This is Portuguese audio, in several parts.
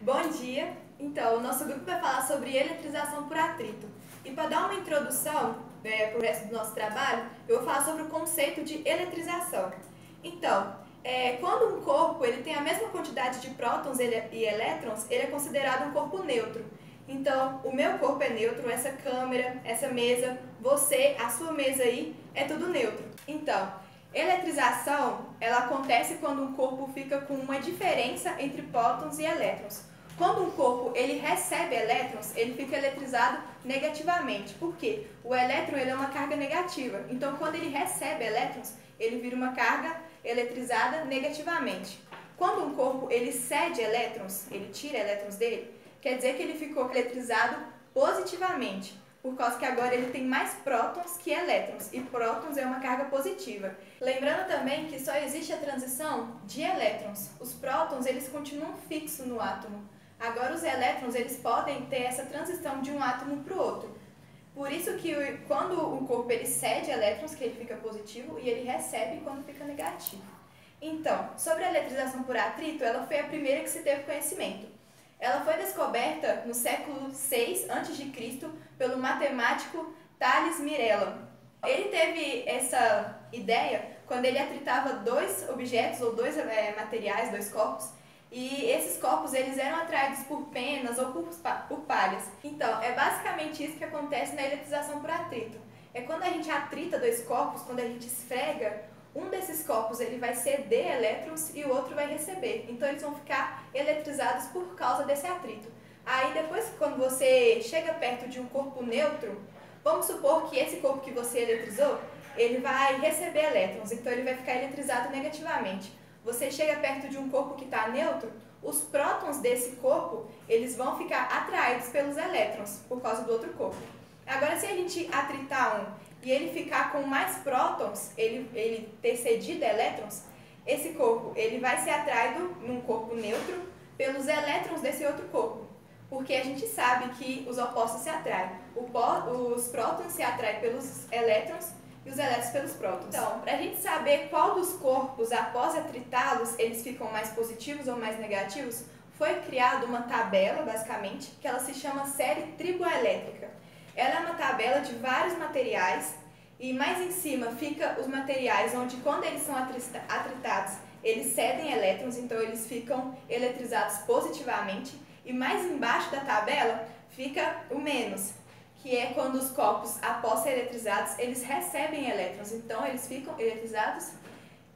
Bom dia! Então, o nosso grupo vai falar sobre eletrização por atrito. E para dar uma introdução para o resto do nosso trabalho, eu vou falar sobre o conceito de eletrização. Então, quando um corpo ele tem a mesma quantidade de prótons e elétrons, ele é considerado um corpo neutro. Então, o meu corpo é neutro, essa câmera, essa mesa, você, a sua mesa aí, é tudo neutro. Então, eletrização, ela acontece quando um corpo fica com uma diferença entre prótons e elétrons. Quando um corpo ele recebe elétrons, ele fica eletrizado negativamente. Por quê? O elétron ele é uma carga negativa. Então, quando ele recebe elétrons, ele vira uma carga eletrizada negativamente. Quando um corpo ele cede elétrons, ele tira elétrons dele, quer dizer que ele ficou eletrizado positivamente. Por causa que agora ele tem mais prótons que elétrons, e prótons é uma carga positiva. Lembrando também que só existe a transição de elétrons. Os prótons eles continuam fixos no átomo. Agora os elétrons eles podem ter essa transição de um átomo para o outro. Por isso que quando um corpo ele cede elétrons, que ele fica positivo, e ele recebe quando fica negativo. Então, sobre a eletrização por atrito, ela foi a primeira que se teve conhecimento. Ela foi descoberta no século VI a.C. pelo matemático Thales Mirela. Ele teve essa ideia quando ele atritava dois objetos ou dois materiais, dois corpos, e esses corpos eles eram atraídos por penas ou por palhas. Então, é basicamente isso que acontece na eletrização por atrito. É quando a gente atrita dois corpos, quando a gente esfrega, um desses corpos ele vai ceder elétrons e o outro vai receber. Então, eles vão ficar eletrizados por causa desse atrito. Aí, depois, quando você chega perto de um corpo neutro, vamos supor que esse corpo que você eletrizou, ele vai receber elétrons, então ele vai ficar eletrizado negativamente. Você chega perto de um corpo que está neutro, os prótons desse corpo, eles vão ficar atraídos pelos elétrons, por causa do outro corpo. Agora, se a gente atritar um e ele ficar com mais prótons, ele ter cedido elétrons, esse corpo ele vai ser atraído num corpo neutro pelos elétrons desse outro corpo. Porque a gente sabe que os opostos se atraem. Os prótons se atraem pelos elétrons e os elétrons pelos prótons. Então, para a gente saber qual dos corpos, após atritá-los, eles ficam mais positivos ou mais negativos, foi criada uma tabela, basicamente, que ela se chama série triboelétrica. Ela é uma tabela de vários materiais e mais em cima fica os materiais onde, quando eles são atritados, eles cedem elétrons, então eles ficam eletrizados positivamente. E mais embaixo da tabela fica o menos, que é quando os corpos, após ser eletrizados, eles recebem elétrons, então eles ficam eletrizados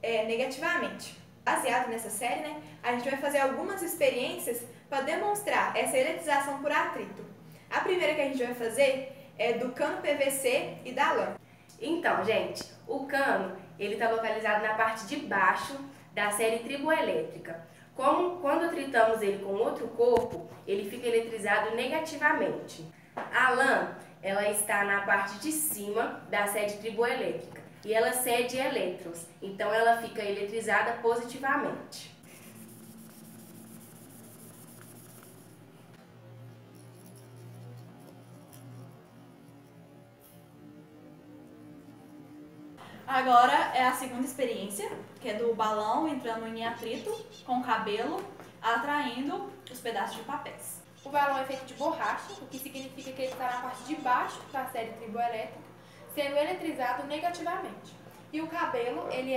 negativamente. Baseado nessa série, a gente vai fazer algumas experiências para demonstrar essa eletrização por atrito. A primeira que a gente vai fazer é do cano PVC e da lã. Então, gente, o cano ele está localizado na parte de baixo da série triboelétrica. Quando atritamos ele com outro corpo, ele fica eletrizado negativamente. A lã, ela está na parte de cima da série triboelétrica e ela cede elétrons, então ela fica eletrizada positivamente. Agora é a segunda experiência, que é do balão entrando em atrito com o cabelo, atraindo os pedaços de papéis. O balão é feito de borracha, o que significa que ele está na parte de baixo da série triboelétrica, sendo eletrizado negativamente. E o cabelo, ele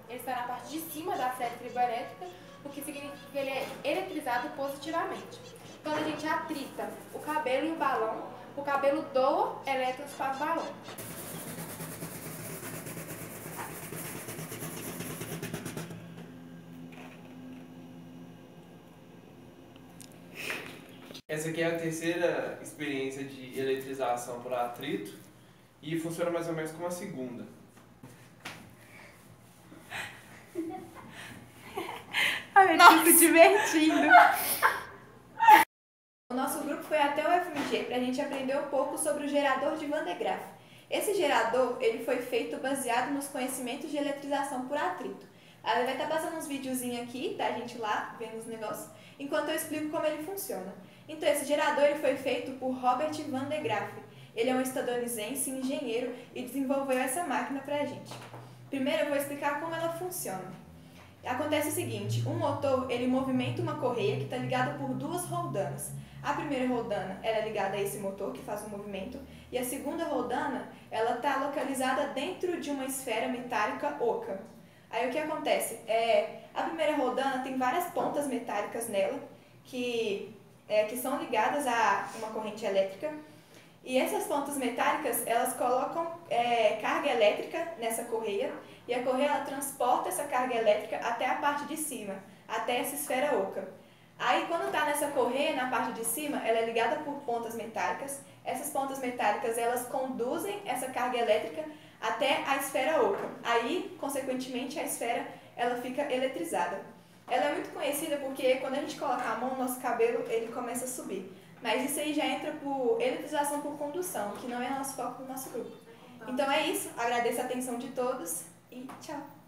está na parte de cima da série triboelétrica, o que significa que ele é eletrizado positivamente. Quando a gente atrita o cabelo e o cabelo doa elétrons para o balão. Essa aqui é a terceira experiência de eletrização por atrito e funciona mais ou menos como a segunda. Ai, eu fico divertindo. O nosso grupo foi até o FMG para a gente aprender um pouco sobre o gerador de Van de Graaff. Esse gerador ele foi feito baseado nos conhecimentos de eletrização por atrito. Ela vai estar passando uns videozinhos aqui, tá? A gente lá vendo os negócios, enquanto eu explico como ele funciona. Então, esse gerador ele foi feito por Robert Van de Graaff. Ele é um estadunidense, engenheiro, e desenvolveu essa máquina pra gente. Primeiro eu vou explicar como ela funciona. Acontece o seguinte, um motor, ele movimenta uma correia que está ligada por duas roldanas. A primeira roldana, ela é ligada a esse motor que faz o movimento, e a segunda roldana, ela está localizada dentro de uma esfera metálica oca. Aí o que acontece? A primeira roldana tem várias pontas metálicas nela, que são ligadas a uma corrente elétrica, e essas pontas metálicas, elas colocam carga elétrica nessa correia, e a correia ela transporta essa carga elétrica até a parte de cima, até essa esfera oca. Aí quando está nessa correia, na parte de cima, ela é ligada por pontas metálicas. Essas pontas metálicas, elas conduzem essa carga elétrica até a esfera oca. Aí, consequentemente, a esfera ela fica eletrizada. Ela é muito conhecida porque quando a gente coloca a mão, nosso cabelo ele começa a subir. Mas isso aí já entra por eletrização por condução, que não é nosso foco no nosso grupo. Então é isso, agradeço a atenção de todos e tchau!